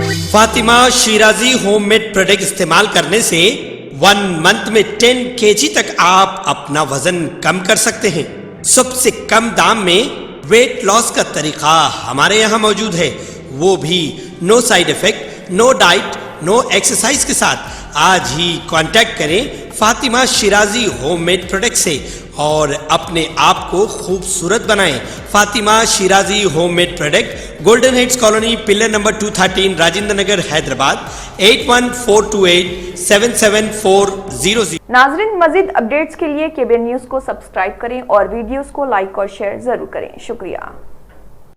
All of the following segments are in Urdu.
Fatima Shirazi home made product استعمال کرنے سے 1 منتھ میں 10 kg تک آپ اپنا وزن کم کر سکتے ہیں۔ سب سے کم دام میں ویٹ لاس کا طریقہ ہمارے یہاں موجود ہے، وہ بھی no side effect, no diet, no exercise کے ساتھ۔ آج ہی کانٹیکٹ کریں Fatima Shirazi home made product سے اور اپنے آپ کو خوبصورت بنائیں۔ Fatima Shirazi home made product, golden heights colony, pillar number 213، Rajendranagar, Hyderabad, 8142877400۔ ناظرین، مزید اپڈیٹس کے لیے KBN نیوز کو سبسکرائب کریں اور ویڈیوز کو لائک اور شیئر ضرور کریں۔ شکریہ۔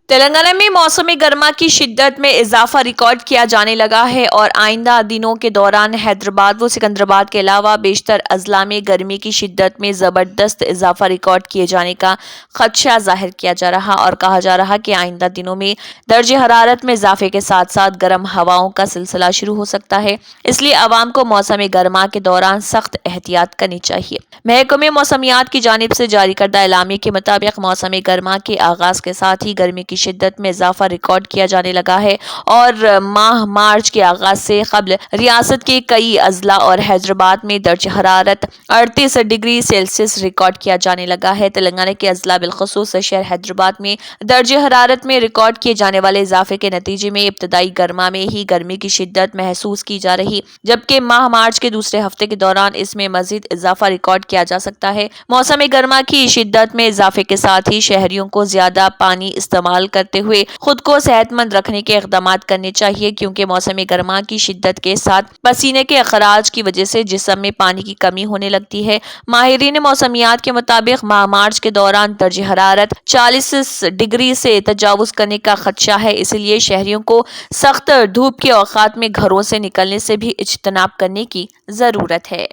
تلنگانہ میں موسم گرما کی شدت میں اضافہ ریکارڈ کیا جانے لگا ہے اور آئندہ دنوں کے دوران حیدرآباد و سکندرآباد کے علاوہ بیشتر اضلاع میں گرمی کی شدت میں زبردست اضافہ ریکارڈ کیے جانے کا خدشہ ظاہر کیا جا رہا اور کہا جا رہا کہ آئندہ دنوں میں درجہ حرارت میں اضافے کے ساتھ ساتھ گرم ہواؤں کا سلسلہ شروع ہو سکتا ہے، اس لیے عوام کو موسم گرما کے دوران سخت احتیاط کرنی چاہیے۔ محکمہ موسمیات کی جانب سے جاری کردہ اعلامیے کے مطابق موسم گرما کے آغاز کے ساتھ ہی گرمی کی شدت میں اضافہ ریکارڈ کیا جانے لگا ہے اور ماہ مارچ کے آغاز سے قبل ریاست کے کئی اضلاع اور حیدرآباد میں درجہ حرارت 38 ڈگری سیلسیس ریکارڈ کیا جانے لگا ہے۔ تلنگانہ کے اضلاع بالخصوص شہر حیدرآباد میں درجہ حرارت میں ریکارڈ کیے جانے والے اضافے کے نتیجے میں ابتدائی گرما میں ہی گرمی کی شدت محسوس کی جا رہی، جبکہ ماہ مارچ کے دوسرے ہفتے کے دوران اس میں مزید اضافہ ریکارڈ کیا جا سکتا ہے۔ موسم گرما کی شدت میں اضافے کے ساتھ ہی شہریوں کو زیادہ پانی استعمال کرتے ہوئے خود کو صحت مند رکھنے کے اقدامات کرنے چاہیے، کیونکہ موسم گرما کی شدت کے ساتھ پسینے کے اخراج کی وجہ سے جسم میں پانی کی کمی ہونے لگتی ہے۔ ماہرین موسمیات کے مطابق ماہ مارچ کے دوران درجہ حرارت 40 ڈگری سے تجاوز کرنے کا خدشہ ہے، اس لیے شہریوں کو سخت دھوپ کے اوقات میں گھروں سے نکلنے سے بھی اجتناب کرنے کی ضرورت ہے۔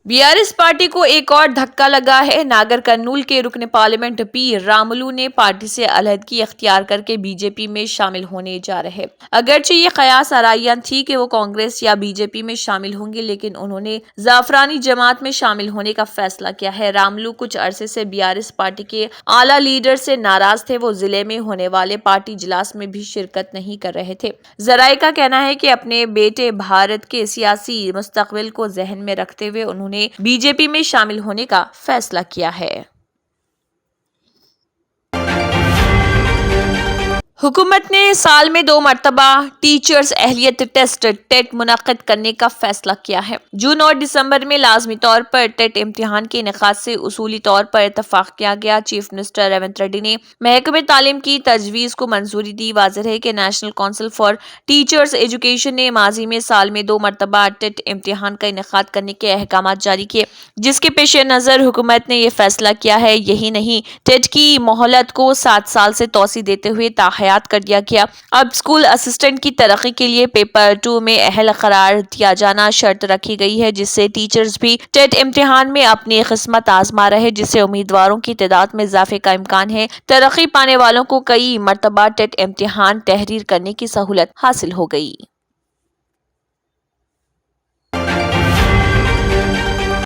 BRS پارٹی کو ایک اور دھکا لگا ہے۔ ناگر کرنول کے رکن پارلیمنٹ پی رامولو نے پارٹی سے علیحدگی اختیار کر کے BJP میں شامل ہونے جا رہے۔ اگرچہ یہ قیاس آرائیاں تھی کہ وہ کانگریس یا BJP میں شامل ہوں گے، لیکن انہوں نے زعفرانی جماعت میں شامل ہونے کا فیصلہ کیا ہے۔ رامولو کچھ عرصے سے BRS پارٹی کے اعلیٰ لیڈر سے ناراض تھے، وہ ضلع میں ہونے والے پارٹی اجلاس میں بھی شرکت نہیں کر رہے تھے۔ ذرائع کا کہنا ہے کہ اپنے بیٹے بھارت کے سیاسی مستقبل کو ذہن میں رکھتے ہوئے انہوں نے BJP میں شامل ہونے کا فیصلہ کیا ہے۔ حکومت نے سال میں 2 مرتبہ ٹیچرز اہلیت ٹیسٹ ٹیٹ منعقد کرنے کا فیصلہ کیا ہے۔ جون اور دسمبر میں لازمی طور پر ٹیٹ امتحان کے انعقاد سے اصولی طور پر اتفاق کیا گیا۔ چیف منسٹر ریونت ریڈی نے محکمہ تعلیم کی تجویز کو منظوری دی۔ واضح ہے کہ national council for teachers education نے ماضی میں سال میں 2 مرتبہ ٹیٹ امتحان کا انعقاد کرنے کے احکامات جاری کیے، جس کے پیش نظر حکومت نے یہ فیصلہ کیا ہے۔ یہی نہیں، ٹیٹ کی مہلت کو 7 سال سے توسیع دیتے ہوئے تاحیات کر دیا گیا۔ اب اسکول اسسٹنٹ کی ترقی کے لیے پیپر 2 میں اہل قرار دیا جانا شرط رکھی گئی ہے، جس سے ٹیچرز بھی ٹیٹ امتحان میں اپنی قسمت آزما رہے، جس سے امیدواروں کی تعداد میں اضافے کا امکان ہے۔ ترقی پانے والوں کو کئی مرتبہ ٹیٹ امتحان تحریر کرنے کی سہولت حاصل ہو گئی۔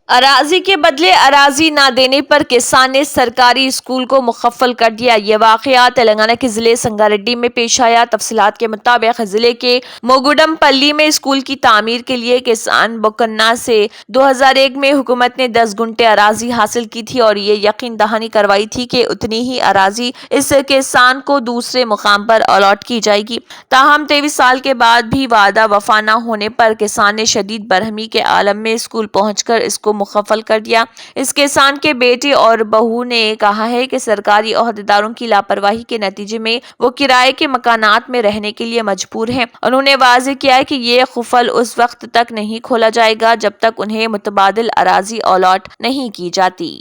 اراضی کے بدلے اراضی نہ دینے پر کسان نے سرکاری اسکول کو مقفل کر دیا۔ یہ واقعہ تلنگانہ کے ضلع سنگاریڈی میں پیش آیا۔ تفصیلات کے مطابق ضلع کے موگوڈم پلی میں اسکول کی تعمیر کے لیے کسان بکنا سے 2001 میں حکومت نے 10 گنٹے اراضی حاصل کی تھی اور یہ یقین دہانی کروائی تھی کہ اتنی ہی اراضی اس کسان کو دوسرے مقام پر الاٹ کی جائے گی۔ تاہم 23 سال کے بعد بھی وعدہ وفا نہ ہونے پر کسان نے شدید برہمی کے عالم میں اسکول پہنچ کر اس کو مقفل کر دیا۔ اس کسان کے بیٹے اور بہو نے کہا ہے کہ سرکاری عہدیداروں کی لاپرواہی کے نتیجے میں وہ کرائے کے مکانات میں رہنے کے لیے مجبور ہیں۔ انہوں نے واضح کیا کہ یہ قفل اس وقت تک نہیں کھولا جائے گا جب تک انہیں متبادل اراضی الاٹ نہیں کی جاتی۔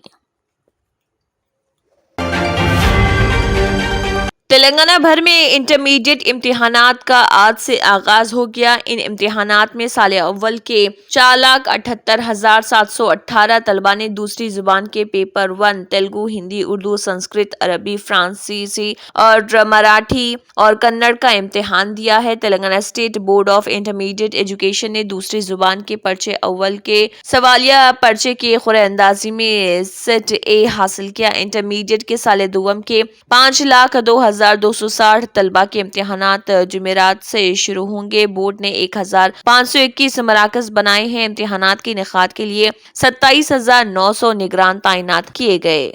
تلنگانہ بھر میں انٹرمیڈیٹ امتحانات کا آج سے آغاز ہو گیا۔ ان امتحانات میں سال اول کے 4,78,718 طلباء نے دوسری زبان کے پیپر 1 تیلگو، ہندی، اردو، سنسکرت، عربی، فرانسیسی اور مراٹھی اور کنڑ کا امتحان دیا ہے۔ Telangana state board of intermediate education نے دوسری زبان کے پرچے اول کے سوالیہ پرچے کی قرعہ اندازی میں سیٹ اے حاصل کیا۔ انٹرمیڈیٹ کے سال دوم کے 5,02,000 3260 طلبہ کے امتحانات جمعرات سے شروع ہوں گے۔ بورڈ نے 1521 مراکز بنائے ہیں۔ امتحانات کے انعقاد کے لیے 27900 نگران تعینات کیے گئے۔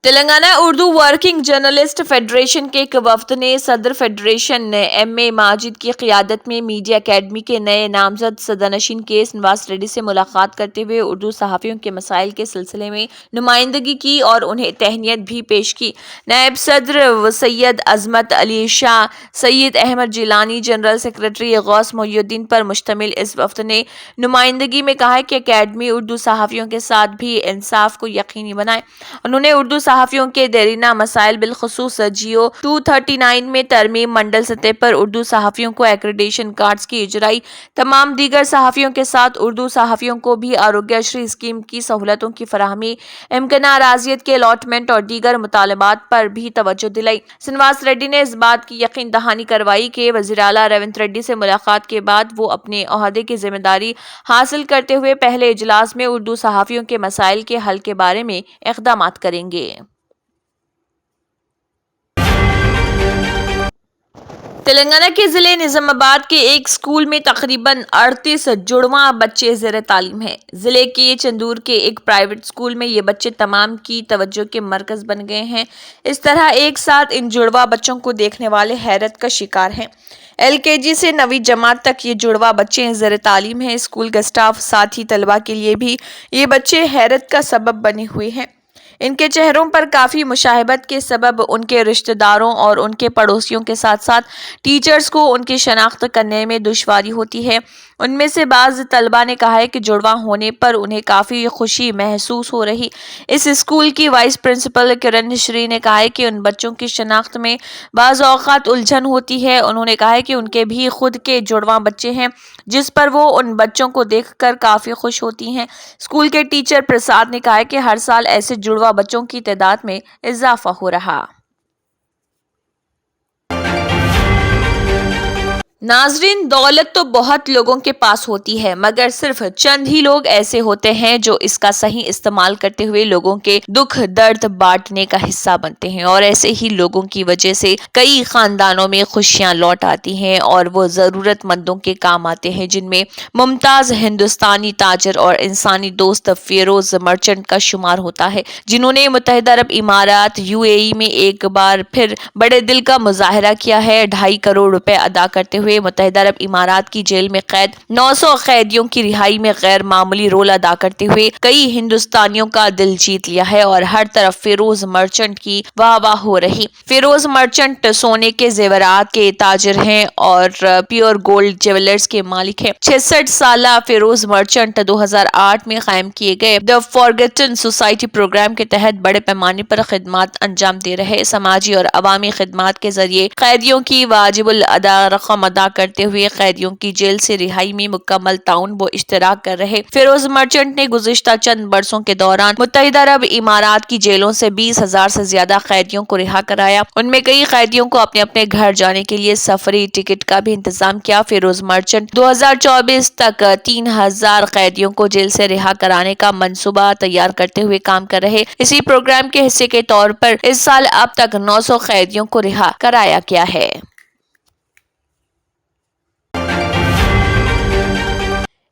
Telangana Urdu working journalist federation کے ایک وفد نے صدر فیڈریشن ایم اے ماجد کی قیادت میں میڈیا اکیڈمی کے نئے نامزد صدرنشین کے نواز ریڈی سے ملاقات کرتے ہوئے اردو صحافیوں کے مسائل کے سلسلے میں نمائندگی کی اور انہیں تہنیت بھی پیش کی۔ نائب صدر سید عظمت علی شاہ، سید احمد جیلانی، جنرل سیکرٹری غوث محی الدین پر مشتمل اس وفد نے نمائندگی میں کہا کہ اکیڈمی اردو صحافیوں کے ساتھ بھی انصاف کو یقینی بنائے۔ انہوں نے اردو صحافیوں کے دیرینہ مسائل بالخصوص جیو 239 میں ترمیم، منڈل سطح پر اردو صحافیوں کو ایکریڈیشن کارڈز کی اجرائی، تمام دیگر صحافیوں کے ساتھ اردو صحافیوں کو بھی آروگیہ شری اسکیم کی سہولتوں کی فراہمی، امکنہ اراضیت کے الاٹمنٹ اور دیگر مطالبات پر بھی توجہ دلائی۔ سنواس ریڈی نے اس بات کی یقین دہانی کروائی کہ وزیر اعلیٰ ریونت ریڈی سے ملاقات کے بعد وہ اپنے عہدے کی ذمہ داری حاصل کرتے ہوئے پہلے اجلاس میں اردو صحافیوں کے مسائل کے حل کے بارے میں اقدامات کریں گے۔ تلنگانہ کے ضلع نظام آباد کے ایک اسکول میں تقریباً 38 جڑواں بچے زیر تعلیم ہیں۔ ضلع کے چندور کے ایک پرائیویٹ اسکول میں یہ بچے تمام کی توجہ کے مرکز بن گئے ہیں۔ اس طرح ایک ساتھ ان جڑواں بچوں کو دیکھنے والے حیرت کا شکار ہیں۔ LKG سے 9ویں جماعت تک یہ جڑواں بچے زیر تعلیم ہیں۔ اسکول کا اسٹاف ساتھی طلبہ کے لیے بھی یہ بچے حیرت کا سبب بنے ہوئے ہیں۔ ان کے چہروں پر کافی مشاہبت کے سبب ان کے رشتہ داروں اور ان کے پڑوسیوں کے ساتھ ساتھ ٹیچرز کو ان کی شناخت کرنے میں دشواری ہوتی ہے۔ ان میں سے بعض طلبہ نے کہا ہے کہ جڑواں ہونے پر انہیں کافی خوشی محسوس ہو رہی۔ اس اسکول کی وائس پرنسپل کرن شری نے کہا ہے کہ ان بچوں کی شناخت میں بعض اوقات الجھن ہوتی ہے۔ انہوں نے کہا ہے کہ ان کے بھی خود کے جڑواں بچے ہیں جس پر وہ ان بچوں کو دیکھ کر کافی خوش ہوتی ہیں۔ اسکول کے ٹیچر پرساد نے کہا ہے کہ ہر سال ایسے جڑواں بچوں کی تعداد میں اضافہ ہو رہا۔ ناظرین، دولت تو بہت لوگوں کے پاس ہوتی ہے مگر صرف چند ہی لوگ ایسے ہوتے ہیں جو اس کا صحیح استعمال کرتے ہوئے لوگوں کے دکھ درد بانٹنے کا حصہ بنتے ہیں، اور ایسے ہی لوگوں کی وجہ سے کئی خاندانوں میں خوشیاں لوٹ آتی ہیں اور وہ ضرورت مندوں کے کام آتے ہیں، جن میں ممتاز ہندوستانی تاجر اور انسانی دوست فیروز مرچنٹ کا شمار ہوتا ہے، جنہوں نے متحدہ عرب امارات UAE میں ایک بار پھر بڑے دل کا مظاہرہ کیا ہے۔ 2.5 کروڑ روپے ادا کرتے ہوئے متحدہ عرب امارات کی جیل میں قید 900 قیدیوں کی رہائی میں غیر معمولی رول ادا کرتے ہوئے کئی ہندوستانیوں کا دل جیت لیا ہے اور ہر طرف فیروز مرچنٹ کی واہ واہ ہو رہی۔ فیروز مرچنٹ سونے کے زیورات کے تاجر ہیں اور پیور گولڈ جیولرز کے مالک ہیں۔ 66 سالہ فیروز مرچنٹ 2008 میں قائم کیے گئے دی فارگٹن سوسائٹی پروگرام کے تحت بڑے پیمانے پر خدمات انجام دے رہے، سماجی اور عوامی خدمات کے ذریعے قیدیوں کی واجب الادا رقم ادا کرتے ہوئے قیدیوں کی جیل سے رہائی میں مکمل تعاون و اشتراک کر رہے۔ فیروز مرچنٹ نے گزشتہ چند برسوں کے دوران متحدہ عرب امارات کی جیلوں سے 20,000 سے زیادہ قیدیوں کو رہا کرایا۔ ان میں کئی قیدیوں کو اپنے اپنے گھر جانے کے لیے سفری ٹکٹ کا بھی انتظام کیا۔ فیروز مرچنٹ 2024 تک 3,000 قیدیوں کو جیل سے رہا کرانے کا منصوبہ تیار کرتے ہوئے کام کر رہے۔ اسی پروگرام کے حصے کے طور پر اس سال اب تک 900 قیدیوں کو رہا کرایا گیا ہے۔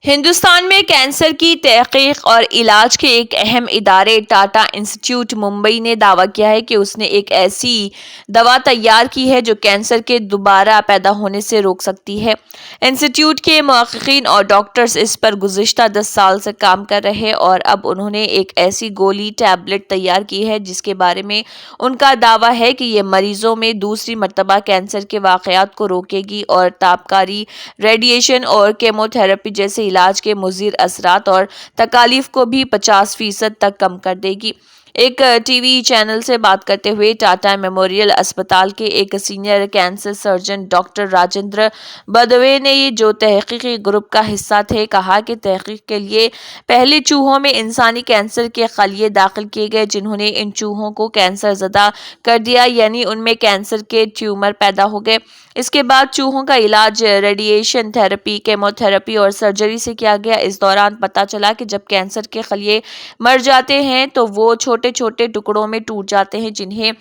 ہندوستان میں کینسر کی تحقیق اور علاج کے ایک اہم ادارے ٹاٹا انسٹیٹیوٹ ممبئی نے دعویٰ کیا ہے کہ اس نے ایک ایسی دوا تیار کی ہے جو کینسر کے دوبارہ پیدا ہونے سے روک سکتی ہے۔ انسٹیٹیوٹ کے محققین اور ڈاکٹرز اس پر گزشتہ 10 سال سے کام کر رہے اور اب انہوں نے ایک ایسی گولی ٹیبلٹ تیار کی ہے جس کے بارے میں ان کا دعویٰ ہے کہ یہ مریضوں میں دوسری مرتبہ کینسر کے واقعات کو روکے گی اور تابکاری، ریڈیشن اور کیمو تھراپی جیسے علاج کے مضر اثرات اور تکالیف کو بھی 50% تک کم کر دے گی۔ ایک ٹی وی چینل سے بات کرتے ہوئے ٹاٹا میموریل اسپتال کے ایک senior cancer surgeon doctor Rajendra Badwe نے جو تحقیقی گروپ کا حصہ تھے کہا کہ تحقیق کے لیے پہلے چوہوں میں انسانی کینسر کے خلیے داخل کیے گئے جنہوں نے ان چوہوں کو کینسر زدہ کر دیا، یعنی ان میں کینسر کے ٹیومر پیدا ہو گئے۔ اس کے بعد چوہوں کا علاج ریڈیشن تھراپی، کیمو تھراپی اور سرجری سے کیا گیا۔ اس دوران پتہ چلا کہ جب کینسر کے خلیے مر جاتے ہیں تو وہ چھوٹے چھوٹے چھوٹے ٹکڑوں میں ٹوٹ جاتے ہیں جنہیں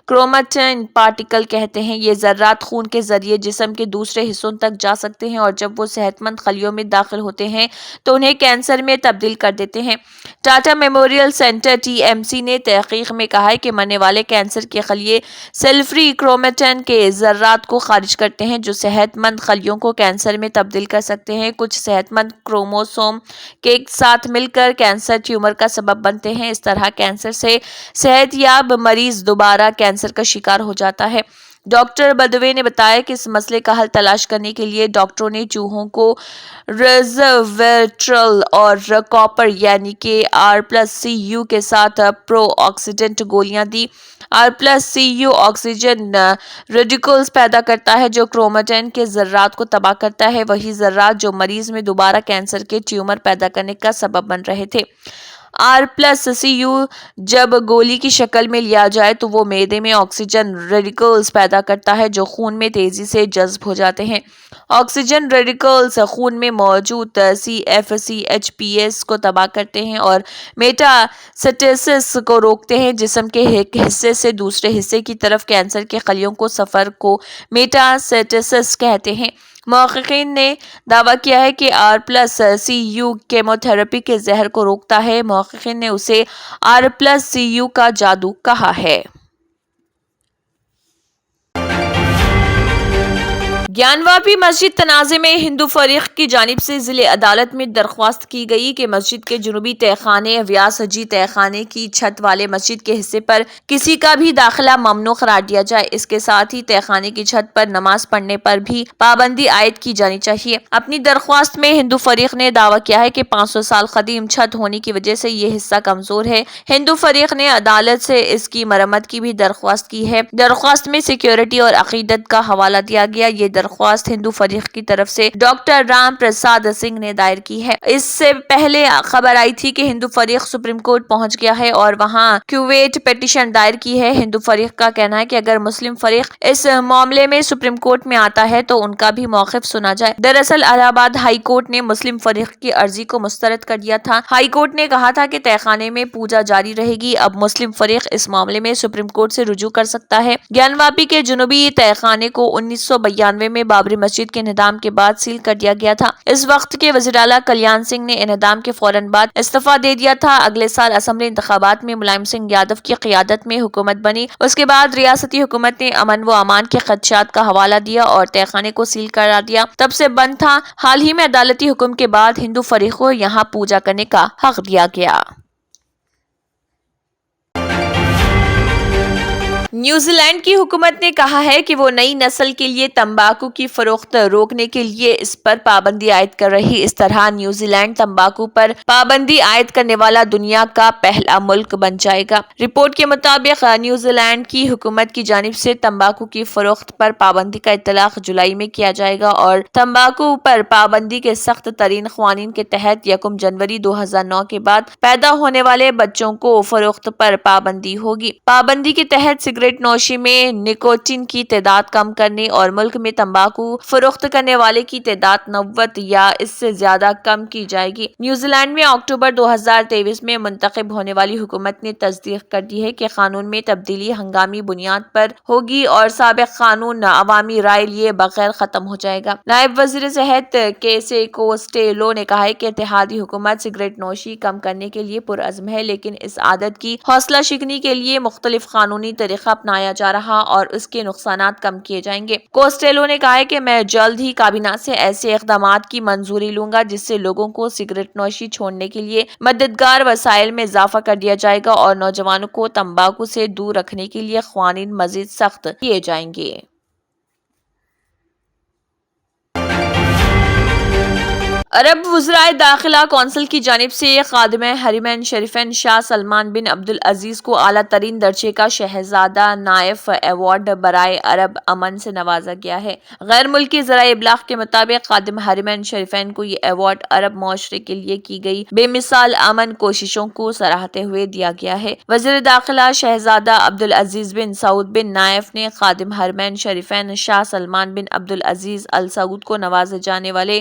کروماتن پارٹیکل کہتے ہیں۔ یہ ذرات خون کے ذریعے جسم کے دوسرے حصوں تک جا سکتے ہیں اور جب وہ صحت مند خلیوں میں داخل ہوتے ہیں تو انہیں کینسر میں تبدیل کر دیتے ہیں۔ ٹاٹا میموریل سینٹر TMC نے تحقیق میں کہا ہے کہ مرنے والے کینسر کے خلیے سیل فری کروماتن کے ذرات کو خارج کرتے ہیں جو صحت مند خلیوں کو کینسر میں تبدیل کر سکتے ہیں۔ کچھ صحت مند کروموسوم کے ساتھ مل کر کینسر ٹیومر کا سبب بنتے ہیں۔ اس طرح کینسر سے صحت یاب مریض دوبارہ کینسر کا شکار ہو جاتا ہے۔ ڈاکٹر بدوے نے بتایا کہ اس مسئلے کا حل تلاش کرنے کے لیے ڈاکٹروں نے چوہوں کو ریزویٹرل اور کاپر یعنی کہ R+CU کے ساتھ پرو آکسیڈنٹ گولیاں دی۔ R+CU آکسیجن ریڈیکلز پیدا کرتا ہے جو کروماتن کے ذرات کو تباہ کرتا ہے، وہی ذرات جو مریض میں دوبارہ کینسر کے ٹیومر پیدا کرنے کا سبب بن رہے تھے۔ R+CU جب گولی کی شکل میں لیا جائے تو وہ معدے میں آکسیجن ریڈیکلز پیدا کرتا ہے جو خون میں تیزی سے جذب ہو جاتے ہیں۔ آکسیجن ریڈیکلز خون میں موجود CFCHPS کو تباہ کرتے ہیں اور میٹاسٹاسس کو روکتے ہیں۔ جسم کے ایک حصے سے دوسرے حصے کی طرف کینسر کے خلیوں کو سفر کو میٹاسٹاسس کہتے ہیں۔ محققین نے دعویٰ کیا ہے کہ R+CU کیموتھراپی کے زہر کو روکتا ہے۔ محققین نے اسے R+CU کا جادو کہا ہے۔ گیان واپی مسجد تنازع میں ہندو فریق کی جانب سے ضلع عدالت میں درخواست کی گئی کہ مسجد کے جنوبی تہہ خانے ویاس حجی تہہ خانے کی چھت والے مسجد کے حصے پر کسی کا بھی داخلہ ممنوع قرار دیا جائے۔ اس کے ساتھ ہی تہہ خانے کی چھت پر نماز پڑھنے پر بھی پابندی عائد کی جانی چاہیے۔ اپنی درخواست میں ہندو فریق نے دعویٰ کیا ہے کہ 500 سال قدیم چھت ہونے کی وجہ سے یہ حصہ کمزور ہے۔ ہندو فریق نے عدالت سے اس کی مرمت کی بھی درخواست کی ہے۔ درخواست میں سیکیورٹی اور عقیدت کا حوالہ دیا گیا۔ یہ درخواست ہندو فریق کی طرف سے ڈاکٹر رام پرساد سنگھ نے دائر کی ہے۔ اس سے پہلے خبر آئی تھی کہ ہندو فریق سپریم کورٹ پہنچ گیا ہے اور وہاں کیویٹ پیٹیشن دائر کی ہے۔ ہندو فریق کا کہنا ہے کہ اگر مسلم فریق اس معاملے میں سپریم کورٹ میں آتا ہے تو ان کا بھی موقف سنا جائے۔ دراصل الہ آباد ہائی کورٹ نے مسلم فریق کی عرضی کو مسترد کر دیا تھا۔ ہائی کورٹ نے کہا تھا کہ تہہ خانے میں پوجا جاری رہے گی۔ اب مسلم فریق اس معاملے میں سپریم کورٹ سے رجوع کر سکتا ہے۔ گیان واپی کے جنوبی تہہ خانے کو 1992 میں بابری مسجد کے انہدام کے بعد سیل کر دیا گیا تھا۔ اس وقت کے وزیر اعلیٰ کلیان سنگھ نے انہدام کے فوراً بعد استعفیٰ دے دیا تھا۔ اگلے سال اسمبلی انتخابات میں ملائم سنگھ یادو کی قیادت میں حکومت بنی۔ اس کے بعد ریاستی حکومت نے امن و امان کے خدشات کا حوالہ دیا اور تہہ خانے کو سیل کرا دیا۔ تب سے بند تھا۔ حال ہی میں عدالتی حکم کے بعد ہندو فریق کو یہاں پوجا کرنے کا حق دیا گیا۔ نیوزی لینڈ کی حکومت نے کہا ہے کہ وہ نئی نسل کے لیے تمباکو کی فروخت روکنے کے لیے اس پر پابندی عائد کر رہی۔ اس طرح نیوزی لینڈ تمباکو پر پابندی عائد کرنے والا دنیا کا پہلا ملک بن جائے گا۔ رپورٹ کے مطابق نیوزی لینڈ کی حکومت کی جانب سے تمباکو کی فروخت پر پابندی کا اطلاق جولائی میں کیا جائے گا اور تمباکو پر پابندی کے سخت ترین قوانین کے تحت 1 جنوری 2009 کے بعد پیدا ہونے والے بچوں کو فروخت پر پابندی ہوگی۔ پابندی کے تحت سگریٹ نوشی میں نکوٹین کی تعداد کم کرنے اور ملک میں تمباکو فروخت کرنے والے کی تعداد 90 یا اس سے زیادہ کم کی جائے گی۔ نیوزی لینڈ میں اکتوبر 2023 میں منتخب ہونے والی حکومت نے تصدیق کر دی ہے کہ قانون میں تبدیلی ہنگامی بنیاد پر ہوگی اور سابق قانون عوامی رائے لیے بغیر ختم ہو جائے گا۔ نائب وزیر صحت کیسے کوسٹیلو نے کہا ہے کہ اتحادی حکومت سگریٹ نوشی کم کرنے کے لیے پرعزم ہے، لیکن اس عادت کی حوصلہ شکنی کے لیے مختلف قانونی طریقہ اپنایا جا رہا اور اس کے نقصانات کم کیے جائیں گے۔ کوسٹیلو نے کہا ہے کہ میں جلد ہی کابینہ سے ایسے اقدامات کی منظوری لوں گا جس سے لوگوں کو سگریٹ نوشی چھوڑنے کے لیے مددگار وسائل میں اضافہ کر دیا جائے گا اور نوجوانوں کو تمباکو سے دور رکھنے کے لیے قوانین مزید سخت کیے جائیں گے۔ عرب وزرائے داخلہ کونسل کی جانب سے خادم حرمین شریفین شاہ سلمان بن عبدالعزیز کو اعلیٰ ترین درجے کا شہزادہ نائف ایوارڈ برائے عرب امن سے نوازا گیا ہے۔ غیر ملکی ذرائع ابلاغ کے مطابق خادم حرمین شریفین کو یہ ایوارڈ عرب معاشرے کے لیے کی گئی بے مثال امن کوششوں کو سراہتے ہوئے دیا گیا ہے۔ وزیر داخلہ شہزادہ عبدالعزیز بن سعود بن نائف نے خادم حرمین شریفین شاہ سلمان بن عبدالعزیز ال سعود کو نوازے جانے والے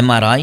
MRI,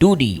2D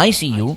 ICU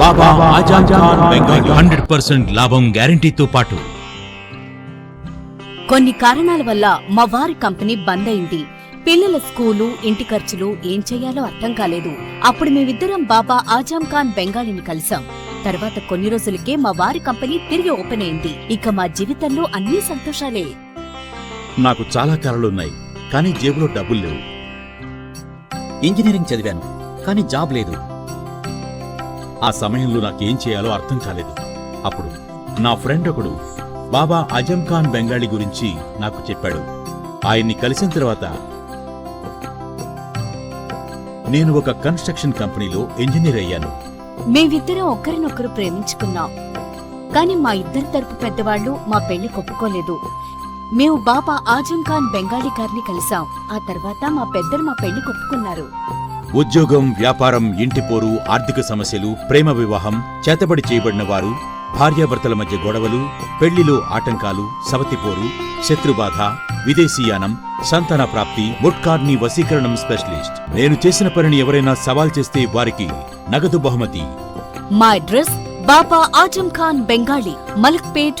బాబా ఆజాం ఖాన్ బెంగాలీ 100% లాభం గ్యారంటీతో పాటు కొన్ని కారణాల వల్ల మా వారి కంపెనీ బంద్ అయింది. పిల్లల స్కూలు, ఇంటి ఖర్చులు ఏం చెయ్యాలో అర్థం కాలేదు. అప్పుడు మేమిద్దరం బాబా ఆజాం ఖాన్ బెంగాలీని కలిసాం. తర్వాత కొన్ని రోజులకే మా వారి కంపెనీ తిరిగి ఓపెన్ అయింది. ఇక మా జీవితంలో అన్ని సంతోషాలే. నాకు చాలా కలలున్నాయి, కానీ జేబులో డబ్బులు లేవు. ఇంజనీరింగ్ చదివాను, కానీ జాబ్ లేదు. ఆ సమయంలో నాకేం చేయాలో అర్థం కాలేదు. అప్పుడు నా ఫ్రెండ్ ఒకడు బాబా ఆజం ఖాన్ బెంగాలీ గురించి నాకు చెప్పాడు. ఆయన్ని కలిసిన తర్వాత నేను ఒక కన్స్ట్రక్షన్ కంపెనీలో ఇంజనీర్ అయ్యాను. మేమిద్దరం ఒకరినొకరు ప్రేమించుకున్నాం. కాని మా ఇద్దరి తరపు పెద్దవాళ్లు మా పెళ్లి ఒప్పుకోలేదు. మేము బాబా ఆజం ఖాన్ బెంగాలీ గారిని కలిసాం. ఆ తర్వాత మా పెద్దలు మా పెళ్లి ఒప్పుకున్నారు. ఉద్యోగం, వ్యాపారం, ఇంటి పోరు, ఆర్థిక సమస్యలు, ప్రేమ వివాహం, చేతబడి చేయబడిన వారు, భార్యాభర్తల మధ్య గొడవలు, పెళ్లిలో ఆటంకాలు, సవతిపోరు, శత్రుబాధ, విదేశీయానం, సంతాన ప్రాప్తి, ముట్కార్ని వశీకరణం స్పెషలిస్ట్. నేను చేసిన పనిని ఎవరైనా సవాల్ చేస్తే వారికి నగదు బహుమతి. మా అడ్రస్ బాబా ఆజం ఖాన్ బెంగాలీ, మలక్పేట్,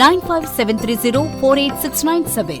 9573048697।